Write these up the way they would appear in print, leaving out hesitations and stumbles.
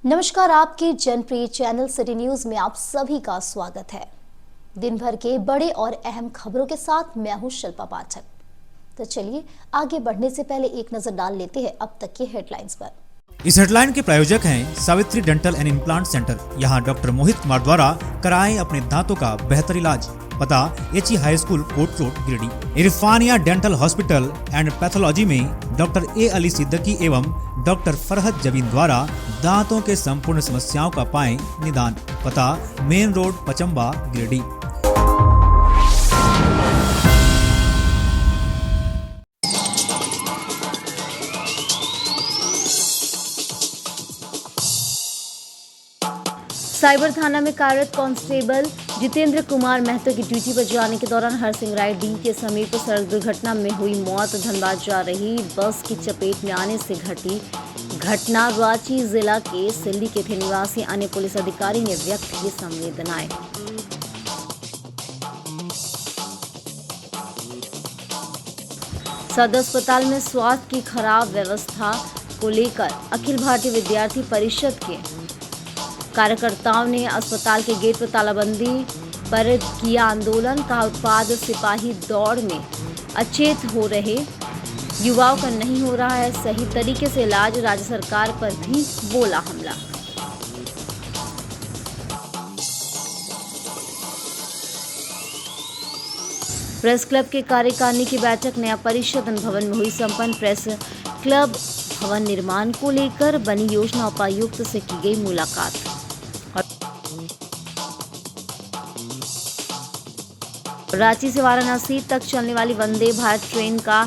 नमस्कार, आपके जनप्रिय channel city news में आप सभी का स्वागत है। दिन भर के बड़े और अहम खबरों के साथ मैं हूं शिल्पा पाठक। तो चलिए आगे बढ़ने से पहले एक नजर डाल लेते हैं अब तक की हेडलाइंस पर। इस हेडलाइन के प्रायोजक हैं Savitri dental and implant centre. यहाँ डॉक्टर मोहित कुमार द्वारा कराएं अपने दांतों का बेहतर इलाज। पता एचई हाई स्कूल कोट road Giridih. Irfania dental hospital and pathology में डॉक्टर ए अली सिद्दीकी एवं डॉक्टर फरहत जबीन द्वारा दांतों के संपूर्ण समस्याओं का पाएं निदान। पता main road Pachamba Giridih. Cyber थाना में कार्यरत कांस्टेबल जितेंद्र कुमार महतो की ड्यूटी पर जाने के दौरान हरसिंह राय डी के समीप सड़क दुर्घटना में हुई मौत। धनबाद जा रही बस की चपेट में आने से घटी घटना। रांची जिला के सिल्ली के थे निवासी अन्य पुलिस अधिकारी ने व्यक्त की संवेदनाएं। सदर अस्पताल में स्वास्थ्य की खराब व्यवस्था को लेकर अखिल भारतीय विद्यार्थी परिषद के कार्यकर्ताओं ने अस्पताल के गेट पर तालाबंदी पर किया आंदोलन। का उत्पाद सिपाही दौड़ में अचेत हो रहे युवाओं का नहीं हो रहा है सही तरीके से इलाज। राज्य सरकार पर भी बोला हमला। प्रेस क्लब के कार्यकारिणी की बैठक नया परिषद भवन में हुई संपन्न। प्रेस क्लब भवन निर्माण को लेकर बनी योजना उपायुक्त से की गई मुलाकात। रांची से वाराणसी तक चलने वाली वंदे भारत ट्रेन का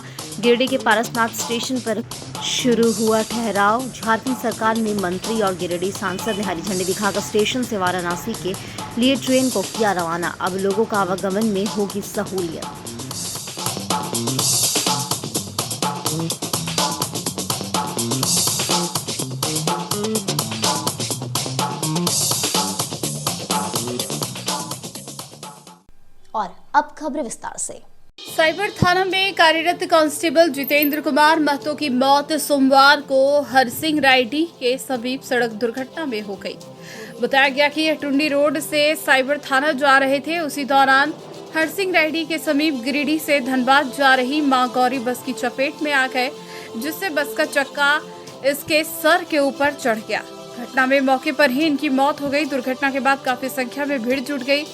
गिरिडीह के पारसनाथ स्टेशन पर शुरू हुआ ठहराव। झारखंड सरकार में मंत्री और गिरिडीह सांसद ने हरी झंडी दिखाकर स्टेशन से वाराणसी के लिए ट्रेन को किया रवाना। अब लोगों का आवागमन में होगी सहूलियत। और अब खबरें विस्तार से। साइबर थाना में कार्यरत कांस्टेबल जितेंद्र कुमार महतो की मौत सोमवार को हरसिंह राय डी के समीप सड़क दुर्घटना में हो गई। बताया गया कि यह टुंडी रोड से साइबर थाना जा रहे थे। उसी दौरान हरसिंह राय डी के समीप गिरिडीह से धनबाद जा रही मां गौरी बस की चपेट में आ गए, जिससे बस का चक्का इसके सर के ऊपर चढ़ गया। घटना में मौके पर ही इनकी मौत हो गई। दुर्घटना के बाद काफी संख्या में भीड़ जुट गई,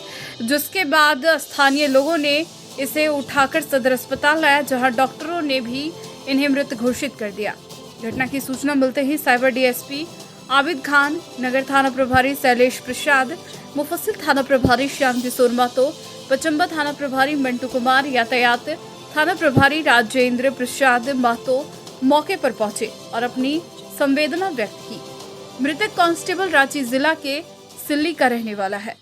जिसके बाद स्थानीय लोगों ने इसे उठाकर सदर अस्पताल लाया, जहां डॉक्टरों ने भी इन्हें मृत घोषित कर दिया। घटना की सूचना मिलते ही साइबर डीएसपी आबिद खान, नगर थाना प्रभारी शैलेश प्रसाद, मुफस्सिल थाना प्रभारी श्याम किशोर महतो, पचम्बा थाना प्रभारी मंटू कुमार, यातायात थाना प्रभारी राजेंद्र प्रसाद महतो मौके पर पहुंचे और अपनी संवेदना व्यक्त की। मृतक कांस्टेबल रांची जिला के सिल्ली का रहने वाला है।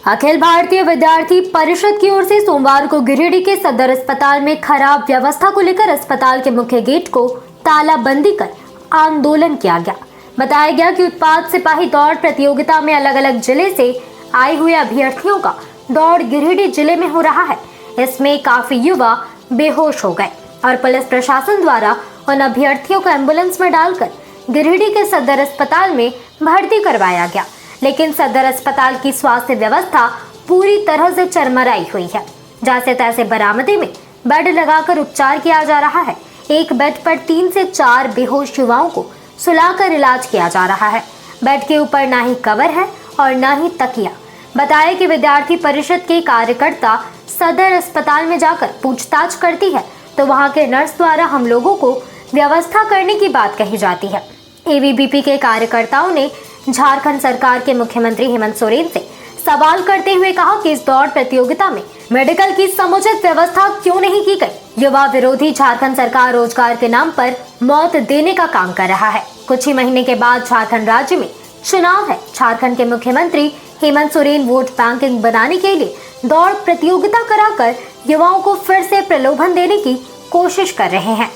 अखिल भारतीय विद्यार्थी परिषद की ओर से सोमवार को गिरिडीह के सदर अस्पताल में खराब व्यवस्था को लेकर अस्पताल के मुख्य गेट को तालाबंदी कर आंदोलन किया गया। बताया गया कि उत्पाद सिपाही दौड़ प्रतियोगिता में अलग अलग जिले से आए हुए अभ्यर्थियों का दौड़ गिरिडीह जिले में हो रहा है। इसमें काफी युवा बेहोश हो गए और पुलिस प्रशासन द्वारा उन अभ्यर्थियों को एम्बुलेंस में डालकर गिरिडीह के सदर अस्पताल में भर्ती करवाया गया, लेकिन सदर अस्पताल की स्वास्थ्य व्यवस्था पूरी तरह से चरमराई हुई है। जैसे तैसे बरामदे में बेड लगाकर उपचार किया जा रहा है। एक बेड पर 3 से 4 बेहोश युवाओं को सुलाकर इलाज किया जा रहा है। बेड के ऊपर ना ही कवर है और ना ही तकिया। बताया कि विद्यार्थी परिषद के कार्यकर्ता सदर अस्पताल में जाकर पूछताछ करती है तो वहां के नर्स द्वारा हम लोगों को व्यवस्था करने की बात कही जाती है। एबीवीपी के कार्यकर्ताओं ने झारखंड सरकार के मुख्यमंत्री हेमंत सोरेन से सवाल करते हुए कहा कि इस दौड़ प्रतियोगिता में मेडिकल की समुचित व्यवस्था क्यों नहीं की गई। युवा विरोधी झारखंड सरकार रोजगार के नाम पर मौत देने का काम कर रहा है। कुछ ही महीने के बाद झारखंड राज्य में चुनाव है। झारखंड के मुख्यमंत्री हेमंत सोरेन वोट बैंकिंग बनाने के लिए दौड़ प्रतियोगिता कराकर युवाओं को फिर से प्रलोभन देने की कोशिश कर रहे हैं।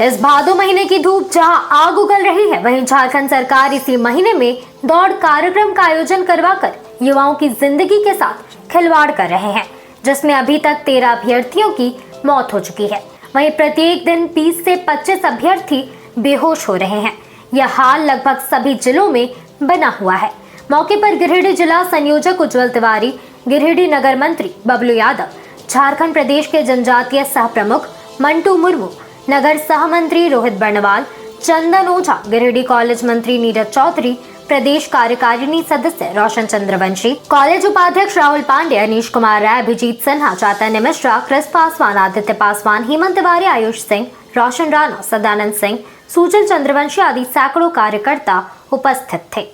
इस भादो महीने की धूप जहां आग उगल रही है, वहीं झारखंड सरकार इसी महीने में दौड़ कार्यक्रम का आयोजन करवाकर युवाओं की जिंदगी के साथ खिलवाड़ कर रहे हैं, जिसमें अभी तक 13 अभ्यर्थियों की मौत हो चुकी है। वहीं प्रत्येक दिन 20 से 25 अभ्यर्थी बेहोश हो रहे हैं। यह हाल लगभग सभी जिलों में बना हुआ है। मौके पर गिरिडीह जिला संयोजक उज्जवल तिवारी, गिरिडीह नगर मंत्री बबलू यादव, झारखंड प्रदेश के जनजातीय सह प्रमुख मंटू मुर्मू, नगर सह मंत्री रोहित बर्णवाल, चंदन ओझा, गिरिडीह कॉलेज मंत्री नीरज चौधरी, प्रदेश कार्यकारिणी सदस्य रोशन चंद्रवंशी, कॉलेज उपाध्यक्ष राहुल पांडे, अनीश कुमार राय, अभिजीत सिन्हा, चैतन्य मिश्रा, क्रिस पासवान, आदित्य पासवान, हेमंत तिवारी, आयुष सिंह, रोशन राणा, सदानंद सिंह, सुजल चंद्रवंशी आदि सैकड़ों कार्यकर्ता उपस्थित थे।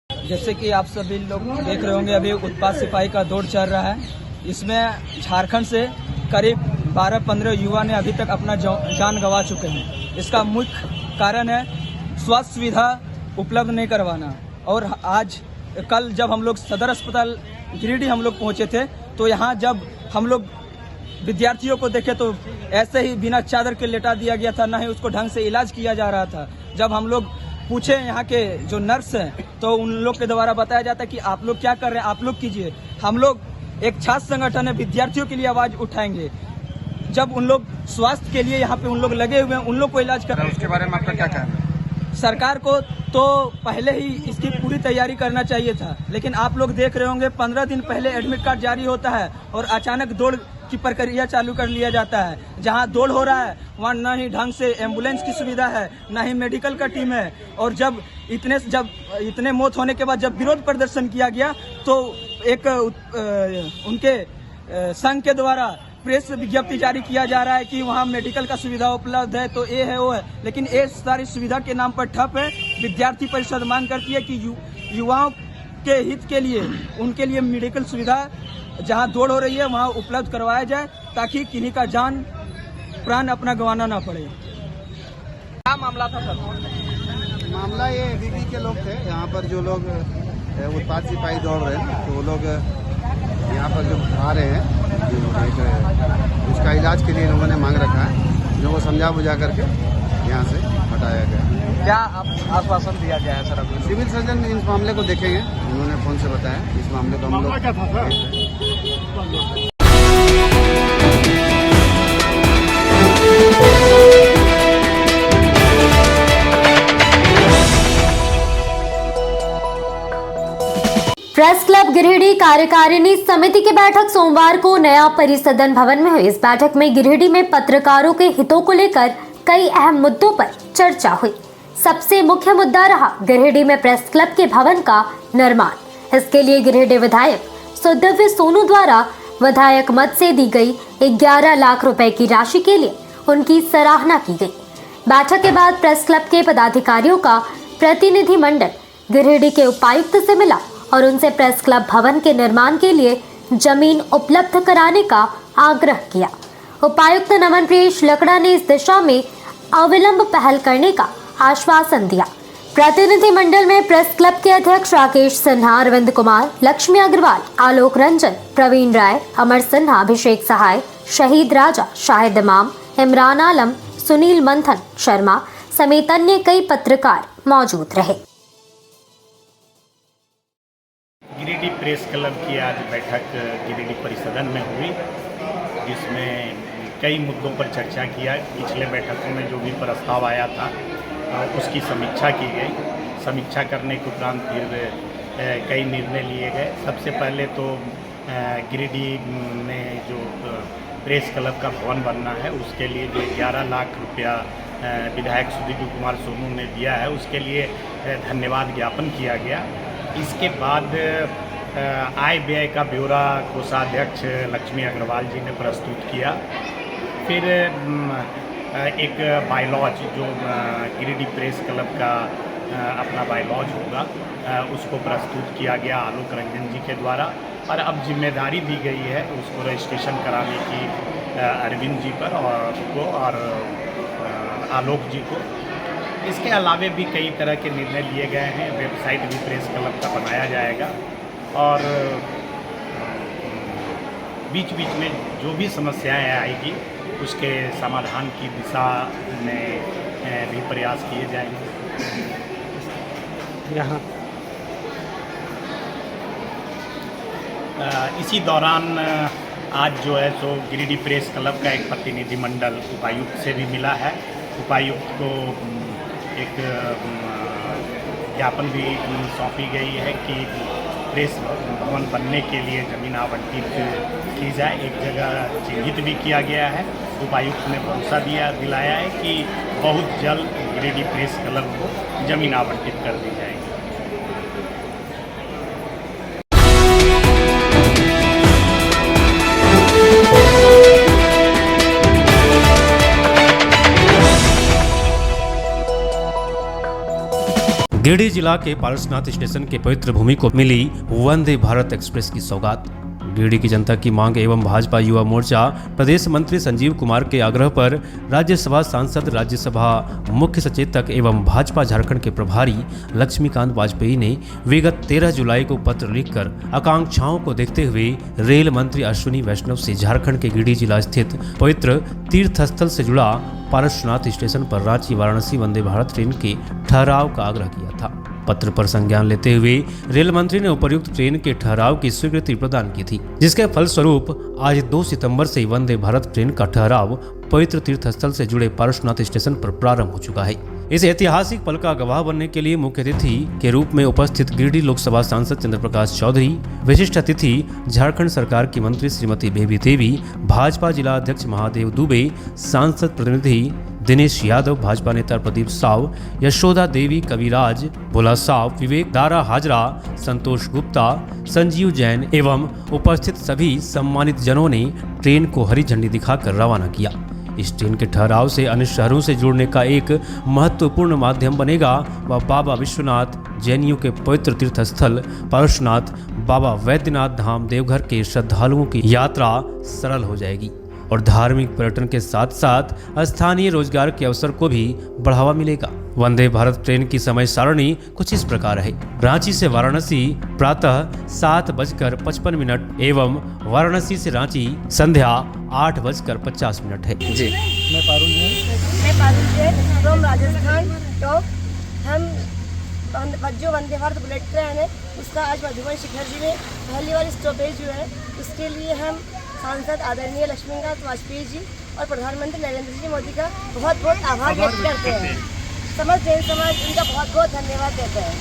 जैसे कि आप सभी लोग देख रहे होंगे, अभी उत्पाद सिपाही का दौड़ चल रहा है। इसमें झारखंड से करीब 12-15 युवा ने अभी तक अपना जान गंवा चुके हैं। इसका मुख्य कारण है स्वास्थ्य सुविधा उपलब्ध नहीं करवाना। और आज कल जब हम लोग सदर अस्पताल गिरिडीह हम लोग पहुंचे थे, तो यहाँ जब हम लोग विद्यार्थियों को देखे तो ऐसे ही बिना चादर के लेटा दिया गया था, न ही उसको ढंग से इलाज किया जा रहा था। जब हम लोग पूछे यहाँ के जो नर्स हैं, तो उन लोग के द्वारा बताया जाता है कि आप लोग क्या कर रहे हैं, आप लोग कीजिए। हम लोग एक छात्र संगठन है, विद्यार्थियों के लिए आवाज उठाएंगे। जब उन लोग स्वास्थ्य के लिए यहाँ पे उन लोग लगे हुए हैं, उन लोग को इलाज कर, उसके बारे में आपका क्या कहना है? सरकार को तो पहले ही इसकी पूरी तैयारी करना चाहिए था। लेकिन आप लोग देख रहे होंगे 15 दिन पहले एडमिट कार्ड जारी होता है और अचानक दौड़ की प्रक्रिया चालू कर लिया जाता है। जहां दौड़ हो रहा है वहां न ही ढंग से एम्बुलेंस की सुविधा है, न ही मेडिकल का टीम है। और जब इतने मौत होने के बाद जब विरोध प्रदर्शन किया गया, तो एक उनके संघ के द्वारा प्रेस विज्ञप्ति जारी किया जा रहा है कि वहां मेडिकल का सुविधा उपलब्ध है, तो ये है वो है। लेकिन ये सारी सुविधा के नाम पर ठप है। विद्यार्थी परिषद मांग करती है कि युवाओं के हित के लिए उनके लिए मेडिकल सुविधा जहां दौड़ हो रही है वहां उपलब्ध करवाया जाए, ताकि किन्हीं का जान प्राण अपना गंवाना ना पड़े। क्या मामला था सर? मामला ये एबीपी के लोग थे, यहाँ पर जो लोग उत्पाद सिपाही दौड़ रहे हैं, तो वो लोग यहाँ पर जो आ रहे हैं, जो उसका इलाज के लिए लोगों ने मांग रखा है, जो वो समझा बुझा करके यहाँ से हटाया गया। क्या आश्वासन दिया गया है सर? अभी सिविल सर्जन इस मामले को देखेंगे, उन्होंने फोन से बताया। इस मामले को हम लोग प्रेस क्लब गिरिडीह कार्यकारिणी समिति की बैठक सोमवार को नया परिसदन भवन में हुई। इस बैठक में गिरिडीह में पत्रकारों के हितों को लेकर कई अहम मुद्दों पर चर्चा हुई। सबसे मुख्य मुद्दा रहा गिरिडीह में प्रेस क्लब के भवन का निर्माण। इसके लिए गिरिडीह विधायक सुदिव्य सोनू द्वारा विधायक मद से दी गई 11 लाख रुपए की राशि के लिए उनकी सराहना की गई। बैठक के बाद प्रेस क्लब के पदाधिकारियों का प्रतिनिधि मंडल गिरिडीह के उपायुक्त से मिला और उनसे प्रेस क्लब भवन के निर्माण के लिए जमीन उपलब्ध कराने का आग्रह किया। उपायुक्त नमन प्रियेश लकड़ा ने इस दिशा में अविलंब पहल करने का आश्वासन दिया। प्रतिनिधि मंडल में प्रेस क्लब के अध्यक्ष राकेश सिन्हा, अरविंद कुमार, लक्ष्मी अग्रवाल, आलोक रंजन, प्रवीण राय, अमर सिन्हा, अभिषेक सहाय, शहीद राजा, शाहिद इमाम, इमरान आलम, सुनील मंथन शर्मा समेत अन्य कई पत्रकार मौजूद रहे। गिरिडीह प्रेस क्लब की आज बैठक गिरिडीह परिसदन में हुई, जिसमें कई मुद्दों पर चर्चा किया। पिछले बैठकों में जो भी प्रस्ताव आया था उसकी समीक्षा की गई। समीक्षा करने के उपरांत फिर कई निर्णय लिए गए। सबसे पहले तो गिरिडीह में जो प्रेस क्लब का भवन बनना है, उसके लिए जो 11 लाख रुपया विधायक सुदिव्य कुमार सोनू ने दिया है, उसके लिए धन्यवाद ज्ञापन किया गया। इसके बाद आय व्यय का ब्यौरा कोषाध्यक्ष लक्ष्मी अग्रवाल जी ने प्रस्तुत किया। फिर एक बायलॉज जो गिरिडीह प्रेस क्लब का अपना बायलॉज होगा उसको प्रस्तुत किया गया आलोक रंजन जी के द्वारा। और अब जिम्मेदारी दी गई है उसको रजिस्ट्रेशन कराने की अरविंद जी पर और आलोक जी को। इसके अलावे भी कई तरह के निर्णय लिए गए हैं। वेबसाइट भी प्रेस क्लब का बनाया जाएगा और बीच बीच में जो भी समस्याएं आएगी उसके समाधान की दिशा में भी प्रयास किए जाएंगे। यहाँ इसी दौरान आज जो है सो गिरिडीह प्रेस क्लब का एक प्रतिनिधिमंडल उपायुक्त से भी मिला है। उपायुक्त को एक ज्ञापन भी सौंपी गई है कि प्रेस भवन बनने के लिए ज़मीन आवंटित की जाए। एक जगह चिन्हित भी किया गया है। उपायुक्त ने भरोसा दिलाया है कि बहुत जल्द गिरिडीह प्रेस क्लब को ज़मीन आवंटित कर दी जाएगी। गिरिडीह जिला के पारसनाथ स्टेशन के पवित्र भूमि को मिली वंदे भारत एक्सप्रेस की सौगात। गिरिडीह की जनता की मांग एवं भाजपा युवा मोर्चा प्रदेश मंत्री संजीव कुमार के आग्रह पर राज्यसभा सांसद, राज्यसभा मुख्य सचेतक एवं भाजपा झारखंड के प्रभारी लक्ष्मीकांत वाजपेयी ने विगत 13 जुलाई को पत्र लिखकर आकांक्षाओं को देखते हुए रेल मंत्री अश्विनी वैष्णव से झारखंड के गिरिडीह जिला स्थित पवित्र तीर्थ स्थल से जुड़ा पारसनाथ स्टेशन पर रांची वाराणसी वंदे भारत ट्रेन के ठहराव का आग्रह किया था। पत्र पर संज्ञान लेते हुए रेल मंत्री ने उपर्युक्त ट्रेन के ठहराव की स्वीकृति प्रदान की थी, जिसके फलस्वरूप आज 2 सितंबर से वंदे भारत ट्रेन का ठहराव पवित्र तीर्थ स्थल से जुड़े पारसनाथ स्टेशन पर प्रारंभ हो चुका है। इस ऐतिहासिक पल का गवाह बनने के लिए मुख्य अतिथि के रूप में उपस्थित गिरिडीह लोकसभा सांसद चंद्र प्रकाश चौधरी, विशिष्ट अतिथि झारखंड सरकार की मंत्री श्रीमती बेबी देवी, भाजपा जिला अध्यक्ष महादेव दुबे, सांसद प्रतिनिधि दिनेश यादव, भाजपा नेता प्रदीप साव, यशोदा देवी कविराज, भोला साव, विवेक दारा हाजरा, संतोष गुप्ता, संजीव जैन एवं उपस्थित सभी सम्मानित जनों ने ट्रेन को हरी झंडी दिखाकर रवाना किया। इस ट्रेन के ठहराव से अन्य शहरों से जुड़ने का एक महत्वपूर्ण माध्यम बनेगा व बाबा विश्वनाथ, जैनियों के पवित्र तीर्थ स्थल पारसनाथ, बाबा वैद्यनाथ धाम देवघर के श्रद्धालुओं की यात्रा सरल हो जाएगी और धार्मिक पर्यटन के साथ साथ स्थानीय रोजगार के अवसर को भी बढ़ावा मिलेगा। वंदे भारत ट्रेन की समय सारणी कुछ इस प्रकार है। रांची से वाराणसी प्रातः 7:55 एवं वाराणसी से रांची संध्या 8:50 है। जी मैं पारुल जैन फ्रॉम राजस्थान। तो हम जो वंदे भारत बुलेट ट्रेन है उसका आज मधुबन शिखर जी में पहली बार स्टॉपेज हुआ है। उसके लिए हम सांसद आदरणीय लक्ष्मीकांत वाजपेयी जी और प्रधानमंत्री नरेंद्र जी मोदी का बहुत बहुत आभार व्यक्त करते हैं। समस्त जैन समाज उनका बहुत बहुत धन्यवाद देता है।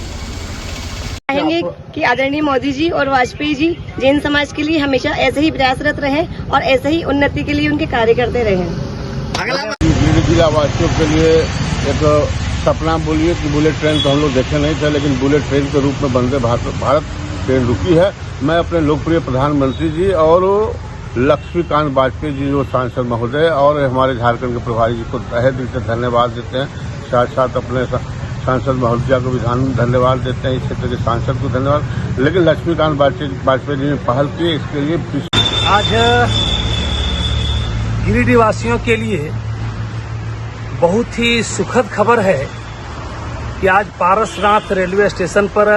चाहेंगे कि आदरणीय मोदी जी और वाजपेयी जी जैन समाज के लिए हमेशा ऐसे ही प्रयासरत रहें और ऐसे ही उन्नति के लिए उनके कार्य करते रहें। जिला वासियों के लिए एक सपना बोलिए कि बुलेट ट्रेन तो हम लोग देखे नहीं थे, लेकिन बुलेट ट्रेन के रूप में वंदे भारत ट्रेन रुकी है। मैं अपने लोकप्रिय प्रधानमंत्री जी और लक्ष्मीकांत वाजपेयी जी जो सांसद महोदय और हमारे झारखंड के प्रभारी जी को तहे दिल से धन्यवाद देते हैं। साथ साथ अपने सांसद महोदया को भी धन्यवाद देते हैं, इस क्षेत्र के सांसद को धन्यवाद। लेकिन लक्ष्मीकांत वाजपेयी जी ने पहल की, इसके लिए आज गिरिडीह वासियों के लिए बहुत ही सुखद खबर है कि आज पारसनाथ रेलवे स्टेशन पर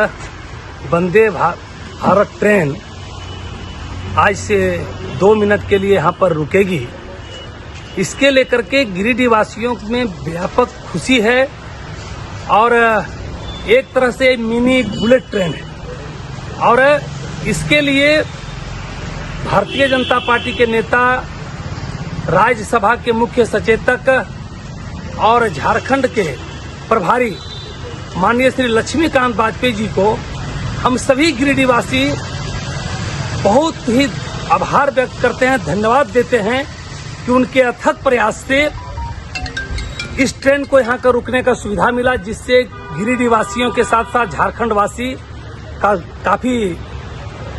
वंदे भारत ट्रेन आज से 2 मिनट के लिए यहाँ पर रुकेगी। इसके लेकर के गिरिडीह वासियों में व्यापक खुशी है और एक तरह से मिनी बुलेट ट्रेन है और इसके लिए भारतीय जनता पार्टी के नेता, राज्यसभा के मुख्य सचेतक और झारखंड के प्रभारी माननीय श्री लक्ष्मीकांत वाजपेयी जी को हम सभी गिरिडीह वासी बहुत ही आभार व्यक्त करते हैं, धन्यवाद देते हैं कि उनके अथक प्रयास से इस ट्रेन को यहाँ का रुकने का सुविधा मिला, जिससे गिरिडीह वासियों के साथ साथ झारखंड वासी का काफी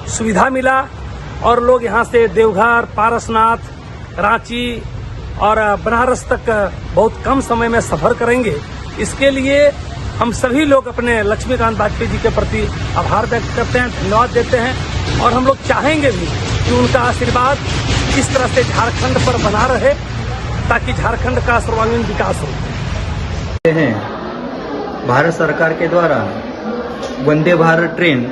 सुविधा मिला और लोग यहाँ से देवघर, पारसनाथ, रांची और बनारस तक बहुत कम समय में सफर करेंगे। इसके लिए हम सभी लोग अपने लक्ष्मीकांत वाजपेयी जी के प्रति आभार व्यक्त करते हैं, धन्यवाद देते हैं और हम लोग चाहेंगे भी कि उनका आशीर्वाद इस तरह से झारखंड पर बना रहे ताकि झारखंड का सर्वांगीण विकास हो। भारत सरकार के द्वारा वंदे भारत ट्रेन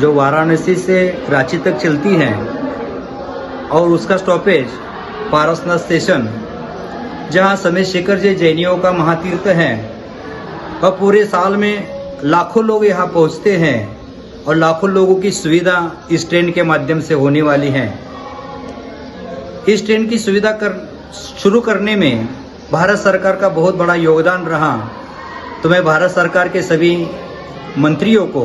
जो वाराणसी से रांची तक चलती है और उसका स्टॉपेज पारसनाथ स्टेशन जहां चंद्रशेखर जी जैनियों का महातीर्थ है और पूरे साल में लाखों लोग यहां पहुंचते हैं और लाखों लोगों की सुविधा इस ट्रेन के माध्यम से होने वाली है। इस ट्रेन की सुविधा शुरू करने में भारत सरकार का बहुत बड़ा योगदान रहा, तो मैं भारत सरकार के सभी मंत्रियों को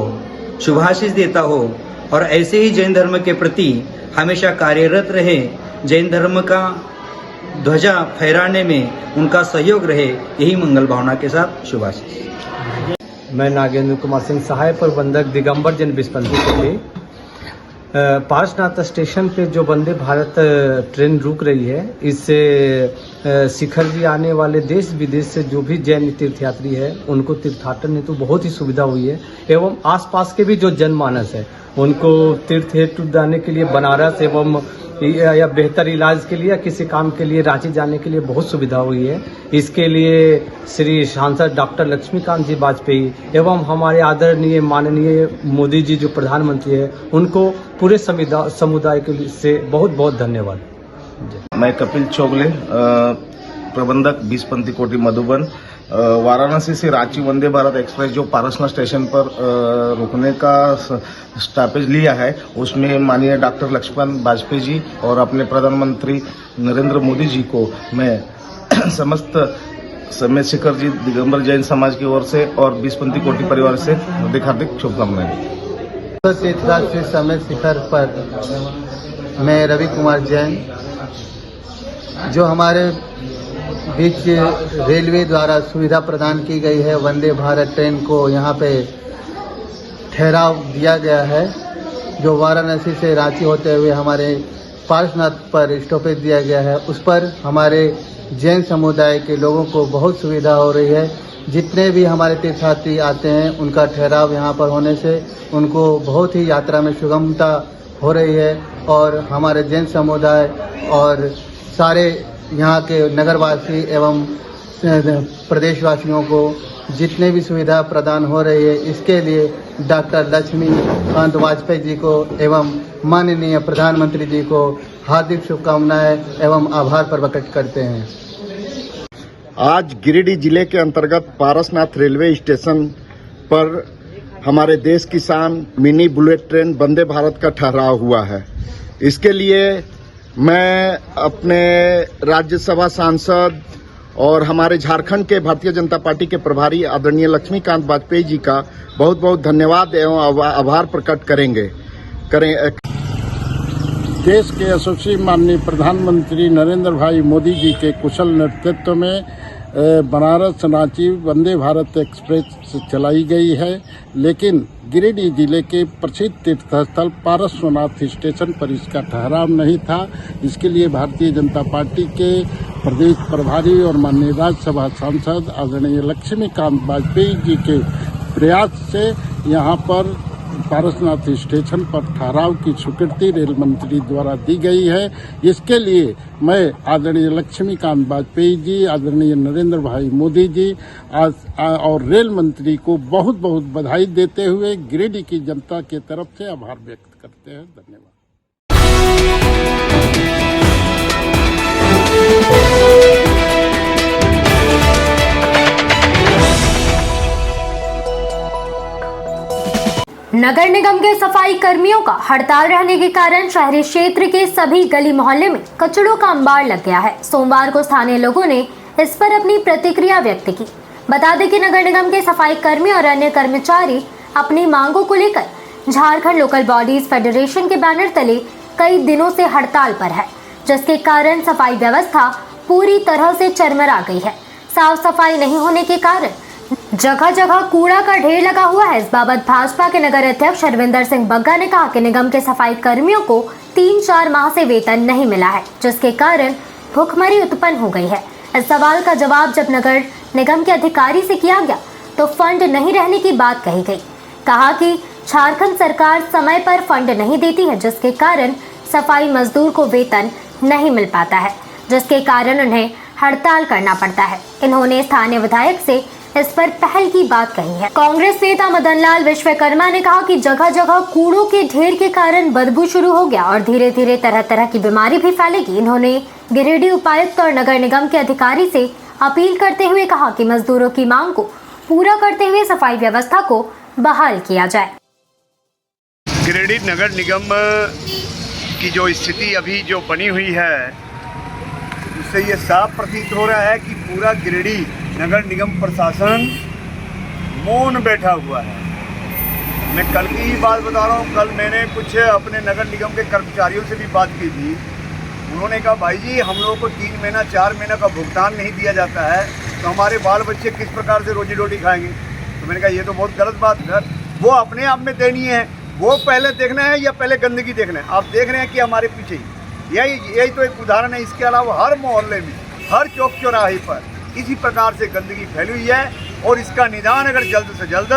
शुभाशीष देता हूँ और ऐसे ही जैन धर्म के प्रति हमेशा कार्यरत रहे, जैन धर्म का ध्वजा फहराने में उनका सहयोग रहे, यही मंगल भावना के साथ शुभाशीष। मैं नागेंद्र कुमार सिंह, सहायक प्रबंधक दिगंबर जैन बीसपंथी कोठी। पारसनाथ स्टेशन पे जो वंदे भारत ट्रेन रुक रही है, इससे शिखर जी आने वाले देश विदेश से जो भी जैन तीर्थयात्री है उनको तीर्थाटन हेतु बहुत ही सुविधा हुई है, एवं आसपास के भी जो जनमानस है उनको तीर्थ हेतु जाने के लिए बनारस एवं या बेहतर इलाज के लिए या किसी काम के लिए रांची जाने के लिए बहुत सुविधा हुई है। इसके लिए श्री सांसद डॉक्टर लक्ष्मीकांत जी वाजपेयी एवं हमारे आदरणीय माननीय मोदी जी जो प्रधानमंत्री है उनको पूरे समुदाय के लिए से बहुत बहुत धन्यवाद। मैं कपिल चोगले, प्रबंधक बीसपंथी कोठी मधुबन। वाराणसी से रांची वंदे भारत एक्सप्रेस जो पारसनाथ स्टेशन पर रुकने का स्टॉपेज लिया है, उसमें माननीय डॉक्टर लक्ष्मण वाजपेयी जी और अपने प्रधानमंत्री नरेंद्र मोदी जी को मैं समस्त चंद्रशेखर जी दिगंबर जैन समाज की ओर से और बीसपंथी कोठी परिवार से हार्दिक शुभकामनाएं। तीर्थराज समय शिखर पर मैं रवि कुमार जैन, जो हमारे बीच रेलवे द्वारा सुविधा प्रदान की गई है, वंदे भारत ट्रेन को यहाँ पे ठहराव दिया गया है, जो वाराणसी से रांची होते हुए हमारे पारसनाथ पर स्टॉपेज दिया गया है, उस पर हमारे जैन समुदाय के लोगों को बहुत सुविधा हो रही है। जितने भी हमारे तीर्थयात्री आते हैं उनका ठहराव यहाँ पर होने से उनको बहुत ही यात्रा में सुगमता हो रही है और हमारे जैन समुदाय और सारे यहाँ के नगरवासी एवं प्रदेशवासियों को जितने भी सुविधा प्रदान हो रही है, इसके लिए डॉक्टर लक्ष्मीकांत वाजपेयी जी को एवं माननीय प्रधानमंत्री जी को हार्दिक शुभकामनाएं एवं आभार प्रकट करते हैं। आज गिरिडीह जिले के अंतर्गत पारसनाथ रेलवे स्टेशन पर हमारे देश की शान mini bullet train Vande Bharat का ठहराव हुआ है। इसके लिए मैं अपने राज्यसभा सांसद और हमारे झारखंड के भारतीय जनता पार्टी के प्रभारी आदरणीय लक्ष्मीकांत वाजपेयी जी का बहुत बहुत धन्यवाद एवं आभार प्रकट करें। देश के यशस्वी माननीय प्रधानमंत्री नरेंद्र भाई मोदी जी के कुशल नेतृत्व में बनारस रांची वंदे भारत एक्सप्रेस चलाई गई है, लेकिन गिरिडीह जिले के प्रसिद्ध तीर्थस्थल पारसनाथ स्टेशन पर इसका ठहराव नहीं था। इसके लिए भारतीय जनता पार्टी के प्रदेश प्रभारी और माननीय राज्यसभा सांसद आदरणीय लक्ष्मीकांत वाजपेयी जी के प्रयास से यहाँ पर पारसनाथ स्टेशन पर ठहराव की स्वीकृति रेल मंत्री द्वारा दी गई है। इसके लिए मैं आदरणीय लक्ष्मीकांत वाजपेयी जी, आदरणीय नरेंद्र भाई मोदी जी और रेल मंत्री को बहुत बहुत बधाई देते हुए गिरिडीह की जनता की तरफ से आभार व्यक्त करते हैं। धन्यवाद। नगर निगम के सफाई कर्मियों का हड़ताल रहने के कारण शहरी क्षेत्र के सभी गली मोहल्ले में कचड़ों का अंबार लग गया है। सोमवार को स्थानीय लोगों ने इस पर अपनी प्रतिक्रिया व्यक्त की। बता दें कि नगर निगम के सफाई कर्मी और अन्य कर्मचारी अपनी मांगों को लेकर झारखंड लोकल बॉडीज फेडरेशन के बैनर तले कई दिनों से हड़ताल पर है, जिसके कारण सफाई व्यवस्था पूरी तरह से चरमरा गई है। साफ सफाई नहीं होने के कारण जगह जगह कूड़ा का ढेर लगा हुआ है। इस बाबत भाजपा के नगर अध्यक्ष हरविंदर सिंह बग्गा ने कहा कि निगम के सफाई कर्मियों को 3-4 माह से वेतन नहीं मिला है, जिसके कारण भूखमरी उत्पन्न हो गई है। इस सवाल का जवाब जब नगर निगम के अधिकारी से किया गया तो फंड नहीं रहने की बात कही गई। कहा कि झारखंड सरकार समय पर फंड नहीं देती है, जिसके कारण सफाई मजदूर को वेतन नहीं मिल पाता है, जिसके कारण उन्हें हड़ताल करना पड़ता है। इन्होंने स्थानीय विधायक से इस पर पहल की बात कही है। कांग्रेस नेता मदन लाल विश्वकर्मा ने कहा कि जगह जगह कूड़ों के ढेर के कारण बदबू शुरू हो गया और धीरे धीरे तरह तरह की बीमारी भी फैलेगी। इन्होंने गिरिडीह उपायुक्त और नगर निगम के अधिकारी से अपील करते हुए कहा कि मजदूरों की मांग को पूरा करते हुए सफाई व्यवस्था को बहाल किया जाए। गिरिडीह नगर निगम की जो स्थिति अभी जो बनी हुई है उससे ये साफ प्रतीत हो रहा है कि पूरा गिरिडीह नगर निगम प्रशासन मौन बैठा हुआ है। मैं कल की ही बात बता रहा हूँ। कल मैंने कुछ अपने नगर निगम के कर्मचारियों से भी बात की थी। उन्होंने कहा भाई जी हम लोगों को 3 महीना 4 महीना का भुगतान नहीं दिया जाता है तो हमारे बाल बच्चे किस प्रकार से रोजी रोटी खाएंगे। तो मैंने कहा ये तो बहुत गलत बात है। वो अपने आप में दयनीय है। वो पहले देखना है या पहले गंदगी देखना है। आप देख रहे हैं कि हमारे पीछे यही तो एक उदाहरण है। इसके अलावा हर मोहल्ले में हर चौक चौराहे पर इसी प्रकार से गंदगी फैली हुई है और इसका निदान अगर जल्द से जल्द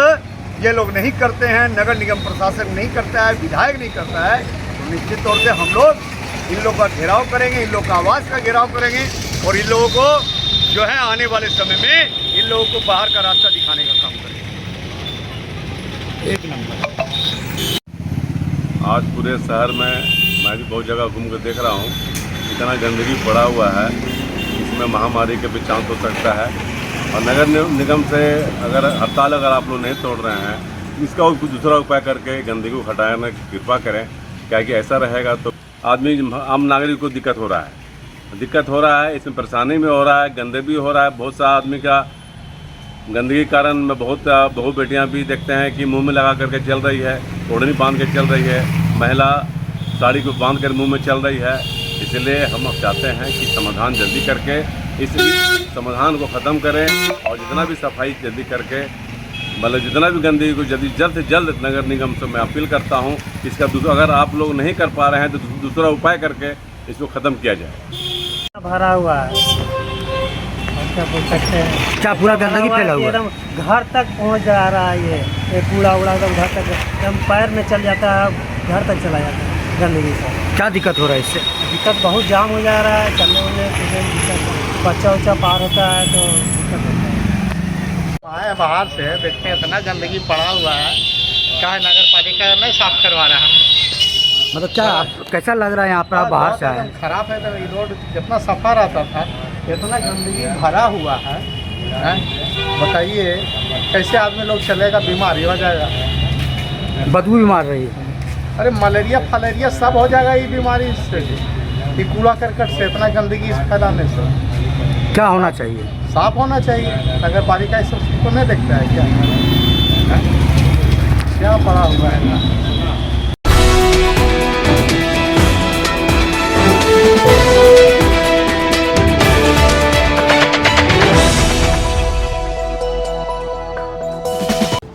ये लोग नहीं करते हैं, नगर निगम प्रशासन नहीं करता है, विधायक नहीं करता है, तो निश्चित तौर से हम लोग इन लोगों का घेराव करेंगे, इन लोगों का आवाज़ का घेराव करेंगे और इन लोगों को जो है आने वाले समय में इन लोगों को बाहर का रास्ता दिखाने का काम करेंगे। एक नंबर। आज पूरे शहर में मैं भी बहुत जगह घूम कर देख रहा हूँ, इतना गंदगी पड़ा हुआ है, इसमें महामारी का भी चांस हो सकता है। और नगर निगम से अगर हड़ताल अगर आप लोग नहीं तोड़ रहे हैं, इसका कुछ दूसरा उपाय करके गंदगी को हटाने की कृपा करें। क्या कि ऐसा रहेगा तो आदमी आम नागरिक को दिक्कत हो रहा है, इसमें परेशानी में हो रहा है, गंदे भी हो रहा है। बहुत सा आदमी का गंदगी के कारण में बहुत बहू बेटियाँ भी देखते हैं कि मुंह में लगा करके चल रही है, ओढ़नी बांध के चल रही है, महिला साड़ी को बांध कर मुंह में चल रही है। इसलिए हम अब चाहते हैं कि समाधान जल्दी करके इस समाधान को ख़त्म करें और जितना भी सफाई जल्दी करके मतलब जितना भी गंदगी को जल्द से जल्द नगर निगम से मैं अपील करता हूं। इसका दूसरा अगर आप लोग नहीं कर पा रहे हैं तो दूसरा उपाय करके इसको ख़त्म किया जाए। भरा हुआ है, क्या बोल सकते हैं, क्या पूरा गंदगी फैला हुआ है, घर तक पहुंच जा रहा है। ये कूड़ा उड़ा तो घर तक हम पैर में चल जाता है, घर तक चला जाता है गंदगी से। क्या दिक्कत हो रहा है इससे? दिक्कत बहुत जाम हो जा रहा है, चलने उलने दिक्कत, बच्चा उच्चा पार होता है तो दिक्कत होता है। आए बाहर से देखते हैं इतना गंदगी पड़ा हुआ है, क्या है नगर पालिका नहीं साफ करवा रहा है। मतलब क्या कैसा लग रहा है यहाँ पर आप बाहर से आए? खराब है, तो ये रोड जितना सफा रहता था इतना गंदगी भरा हुआ है। बताइए कैसे आदमी लोग चलेगा, बीमारी हो जाएगा, बदबू भी मार रही है। अरे मलेरिया फलेरिया सब हो जाएगा ये बीमारी से, ये कूड़ा करकट से, इतना गंदगी फैलाने से। क्या होना चाहिए? साफ होना चाहिए। नगर पालिका इस सब को नहीं देखता है क्या पड़ा हुआ है ना।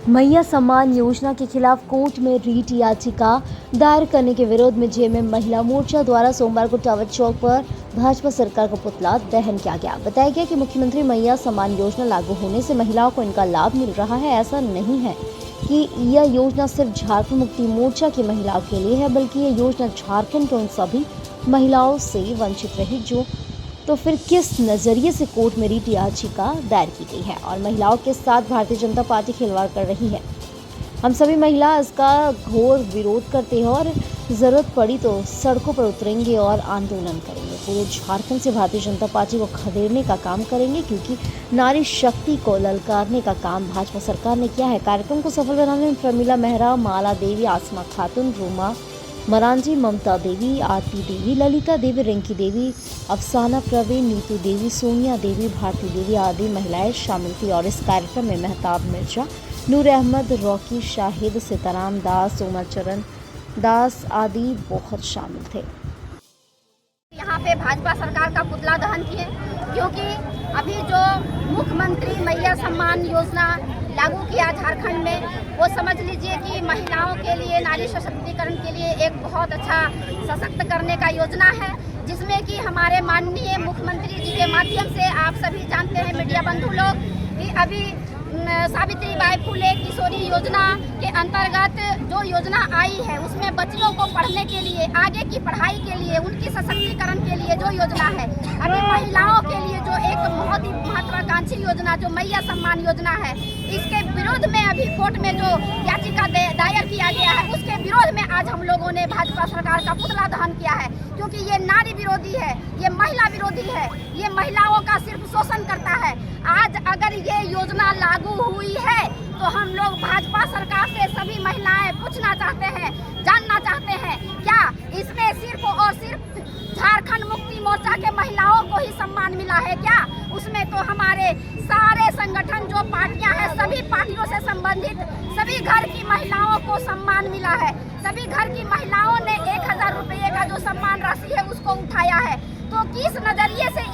मैया सम्मान योजना के खिलाफ कोर्ट में रीट याचिका दायर करने के विरोध में जेएमएम महिला मोर्चा द्वारा सोमवार को टावर चौक पर भाजपा सरकार का पुतला दहन किया गया। बताया गया कि मुख्यमंत्री मैया सम्मान योजना लागू होने से महिलाओं को इनका लाभ मिल रहा है। ऐसा नहीं है कि यह योजना सिर्फ झारखंड मुक्ति मोर्चा की महिलाओं के लिए है, बल्कि यह योजना झारखंड के उन सभी महिलाओं से वंचित रही जो तो फिर किस नज़रिए से कोर्ट में रीट याचिका दायर की गई है और महिलाओं के साथ भारतीय जनता पार्टी खिलवाड़ कर रही है। हम सभी महिला इसका घोर विरोध करते हैं और ज़रूरत पड़ी तो सड़कों पर उतरेंगे और आंदोलन करेंगे। पूरे झारखंड से भारतीय जनता पार्टी को खदेड़ने का काम करेंगे, क्योंकि नारी शक्ति को ललकारने का काम भाजपा सरकार ने किया है। कार्यक्रम को सफल बनाने में प्रमिला मेहरा, माला देवी, आसमा खातून, रूमा मरांजी, ममता देवी, आरती देवी, ललिता देवी, रिंकी देवी, अफसाना प्रवीण, नीतू देवी, सोनिया देवी, भारती देवी आदि महिलाएं शामिल थी। और इस कार्यक्रम में मेहताब मिर्जा, नूर अहमद, रॉकी शाहिद, सीताराम दास, उमाचरण दास आदि बहुत शामिल थे। यहाँ पे भाजपा सरकार का पुतला दहन किए, क्योंकि अभी जो मुख्यमंत्री मैया सम्मान योजना लागू किया झारखंड में, वो समझ लीजिए कि महिलाओं के लिए, नारी सशक्तिकरण के लिए एक बहुत अच्छा सशक्त करने का योजना है, जिसमें कि हमारे माननीय मुख्यमंत्री जी के माध्यम से आप सभी जानते हैं मीडिया बंधु लोग कि अभी सावित्री बाई फुले किशोरी योजना के अंतर्गत जो योजना आई है उसमें बच्चियों को पढ़ने के लिए, आगे की पढ़ाई के लिए, उनकी सशक्तिकरण के लिए जो योजना है, अभी महिलाओं के लिए जो एक बहुत ही महत्वाकांक्षी योजना जो मैया सम्मान योजना है, इसके विरोध में अभी कोर्ट में जो याचिका दायर किया गया है उसके विरोध में आज हम लोगों ने भाजपा सरकार का पुतला दहन किया है, क्योंकि ये नारी विरोधी है, ये महिला विरोधी है, ये महिलाओं का सिर्फ शोषण करता है। आज अगर ये योजना लागू हुई है तो हम लोग भाजपा सरकार से सभी महिलाएं पूछना चाहते हैं, जानना चाहते हैं, क्या इसमें सिर्फ और सिर्फ झारखंड मुक्ति मोर्चा के महिलाओं को ही सम्मान मिला है क्या? उसमें तो हमारे सारे संगठन जो पार्टियां हैं, सभी पार्टियों से संबंधित सभी घर की महिलाओं को सम्मान मिला है। सभी घर की महिलाओं ने 1000 रुपये का जो सम्मान राशि है उसको उठाया है। तो किस नजरिए से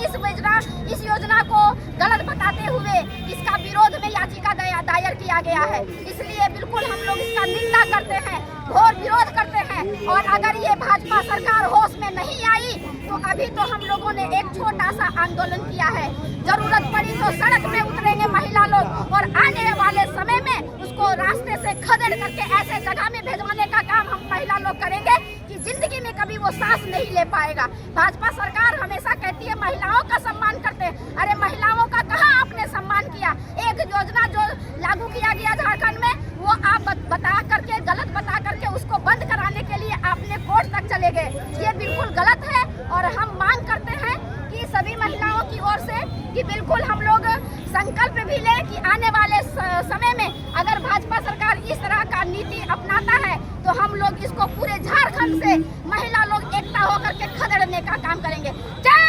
इस योजना को गलत बताते हुए इसका विरोध में याचिका दायर किया गया है। इसलिए बिल्कुल हम लोग इसका निंदा करते हैं, घोर विरोध करते हैं। और अगर ये भाजपा सरकार होश में नहीं आई तो अभी तो हम लोगों ने एक छोटा सा आंदोलन किया है, जरूरत पड़ी तो सड़क में उतरेंगे महिला लोग और आने वाले समय में उसको रास्ते से खदेड़ करके ऐसे जगह में भेजवाने का काम हम महिला लोग करेंगे कि जिंदगी में कभी वो सांस नहीं ले पाएगा। भाजपा सरकार हमेशा कहती है महिलाओं का सम्मान करते हैं, अरे महिलाओं का कहाँ आपने सम्मान किया? एक योजना जो लागू किया गया झारखंड में वो आप बता करके, गलत बता करके उसको बंद कराने के लिए आपने कोर्ट तक चले गए। ये बिल्कुल गलत है और हम मांग करते हैं कि सभी महिलाओं की ओर से कि बिल्कुल हम लोग संकल्प भी लें कि आने वाले समय में अगर भाजपा सरकार इस तरह का नीति अपनाता है तो हम लोग इसको पूरे झारखंड से महिला लोग एकता होकर के खदेड़ने का काम करेंगे। जय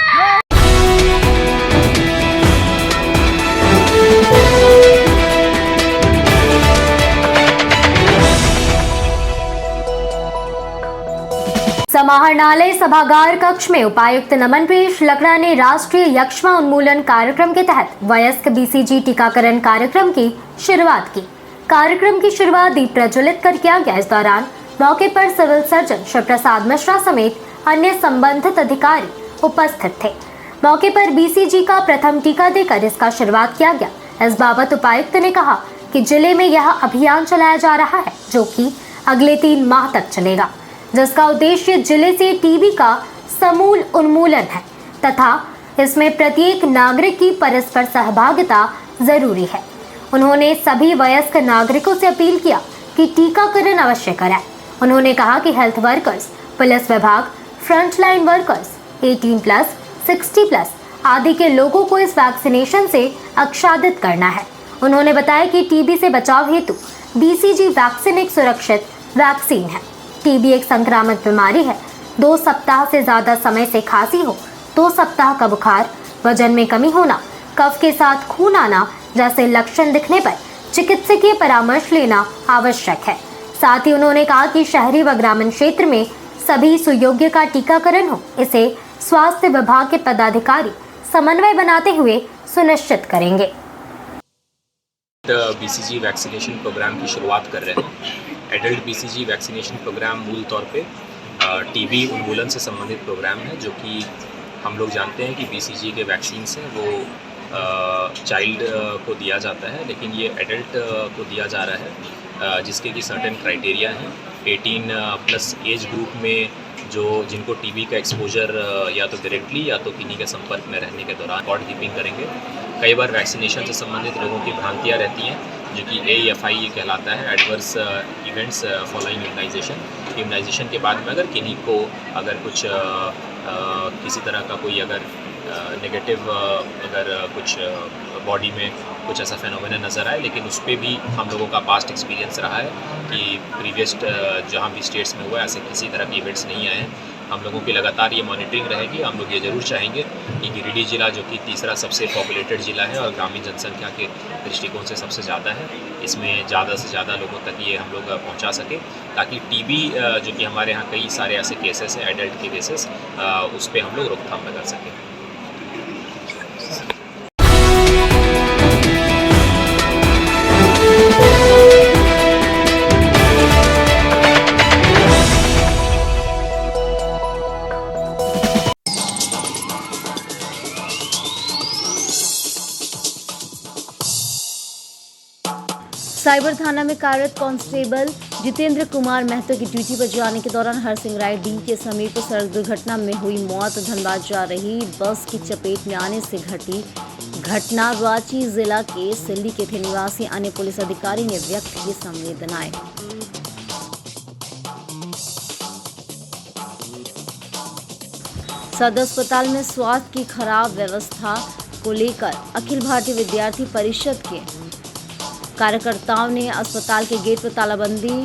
समाहरणालय सभागार कक्ष में उपायुक्त नमनप्रेष लकड़ा ने राष्ट्रीय यक्ष्मा उन्मूलन कार्यक्रम के तहत वयस्क बीसीजी टीकाकरण कार्यक्रम की शुरुआत की। कार्यक्रम की शुरुआत दीप प्रज्वलित कर किया गया। इस दौरान मौके पर सिविल सर्जन शिव प्रसाद मिश्रा समेत अन्य संबंधित अधिकारी उपस्थित थे। मौके पर बीसीजी का प्रथम टीका देकर इसका शुरुआत किया गया। इस बाबत उपायुक्त ने कहा कि जिले में यह अभियान चलाया जा रहा है जो कि अगले 3 माह तक चलेगा, जिसका उद्देश्य जिले से टीबी का समूल उन्मूलन है तथा इसमें प्रत्येक नागरिक की परस्पर सहभागिता जरूरी है। उन्होंने सभी वयस्क नागरिकों से अपील किया कि टीकाकरण अवश्य कराएं। उन्होंने कहा कि हेल्थ वर्कर्स, पुलिस विभाग, फ्रंटलाइन वर्कर्स, 18+, 60+ आदि के लोगों को इस वैक्सीनेशन से आच्छादित करना है। उन्होंने बताया कि टीबी से बचाव हेतु बीसीजी वैक्सीन एक सुरक्षित वैक्सीन है। टीबी एक संक्रामक बीमारी है। 2 सप्ताह से ज्यादा समय से खांसी हो, 2 सप्ताह का बुखार, वजन में कमी होना, कफ के साथ खून आना जैसे लक्षण दिखने पर चिकित्सकीय परामर्श लेना आवश्यक है। साथ ही उन्होंने कहा कि शहरी व ग्रामीण क्षेत्र में सभी सुयोग्य का टीकाकरण हो, इसे स्वास्थ्य विभाग के पदाधिकारी समन्वय बनाते हुए सुनिश्चित करेंगे। बीसीजी वैक्सीनेशन प्रोग्राम की शुरुआत कर रहे हैं। एडल्ट बीसीजी वैक्सीनेशन प्रोग्राम मूल तौर पे टीबी उन्मूलन से संबंधित प्रोग्राम है, जो कि हम लोग जानते हैं कि बीसीजी के वैक्सीन्स हैं वो चाइल्ड को दिया जाता है, लेकिन ये एडल्ट को दिया जा रहा है जिसके कि सर्टेन क्राइटेरिया हैं। 18+ एज ग्रुप में जिनको टीबी का एक्सपोजर या तो डायरेक्टली या तो किन्हीं के संपर्क में रहने के दौरान रिकॉर्ड कीपिंग करेंगे। कई बार वैक्सीनेशन से संबंधित लोगों की भ्रांतियाँ रहती हैं जो कि AFI कहलाता है, एडवर्स इवेंट्स फॉलोइंग इम्यूनाइजेशन के बाद में अगर किन्हीं को अगर कुछ किसी तरह का कोई अगर नेगेटिव अगर कुछ बॉडी में कुछ ऐसा फेनोमेना नज़र आए, लेकिन उस पर भी हम लोगों का पास्ट एक्सपीरियंस रहा है कि प्रीवियस जहाँ भी स्टेट्स में हुआ ऐसे किसी तरह के इवेंट्स नहीं आए हैं। हम लोगों की लगातार ये मॉनिटरिंग रहेगी। हम लोग ये ज़रूर चाहेंगे कि गिरिडीह जिला जो कि तीसरा सबसे पॉपुलेटेड जिला है और ग्रामीण जनसंख्या के दृष्टिकोण से सबसे ज़्यादा है, इसमें ज़्यादा से ज़्यादा लोगों तक ये हम लोग पहुँचा सकें, ताकि टीबी जो कि हमारे यहाँ कई सारे ऐसे केसेस हैं, एडल्ट के केसेस, उस पर हम लोग रोकथाम लगा सकें। साइबर थाना में कार्यरत कांस्टेबल जितेंद्र कुमार महतो की ड्यूटी पर जाने के दौरान हरसिंह राय डी के समीप सड़क दुर्घटना में हुई मौत। धनबाद जा रही बस की चपेट में आने से घटी घटना रांची जिला के सिल्ली के थे निवासी अन्य पुलिस अधिकारी ने व्यक्त की संवेदनाएं। सदर अस्पताल में स्वास्थ्य की खराब व्यवस्था को लेकर अखिल भारतीय विद्यार्थी परिषद के कार्यकर्ताओं ने अस्पताल के गेट पर तालाबंदी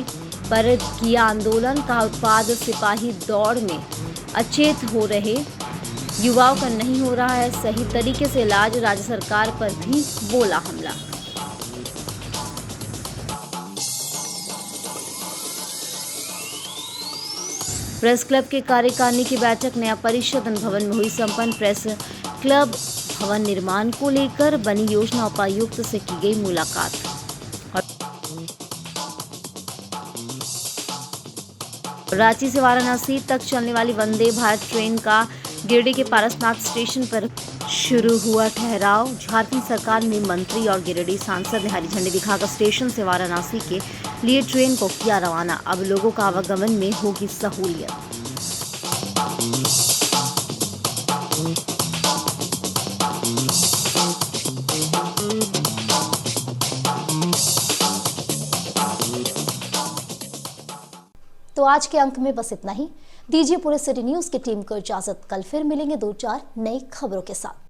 पर किया आंदोलन। कहा उत्पाद सिपाही दौड़ में अचेत हो रहे युवाओं का नहीं हो रहा है सही तरीके से इलाज, राज्य सरकार पर भी बोला हमला। प्रेस क्लब के कार्यकारिणी की बैठक नया परिषद भवन में हुई संपन्न। प्रेस क्लब भवन निर्माण को लेकर बनी योजना उपायुक्त से की गई मुलाकात। रांची से वाराणसी तक चलने वाली वंदे भारत ट्रेन का गिरिडीह के पारसनाथ स्टेशन पर शुरू हुआ ठहराव। झारखंड सरकार में मंत्री और गिरिडीह सांसद ने हरी झंडी दिखाकर स्टेशन से वाराणसी के लिए ट्रेन को किया रवाना। अब लोगों का आवागमन में होगी सहूलियत। तो आज के अंक में बस इतना ही। दीजिए पूरे सिटी न्यूज की टीम को इजाजत। कल फिर मिलेंगे 2-4 नई खबरों के साथ।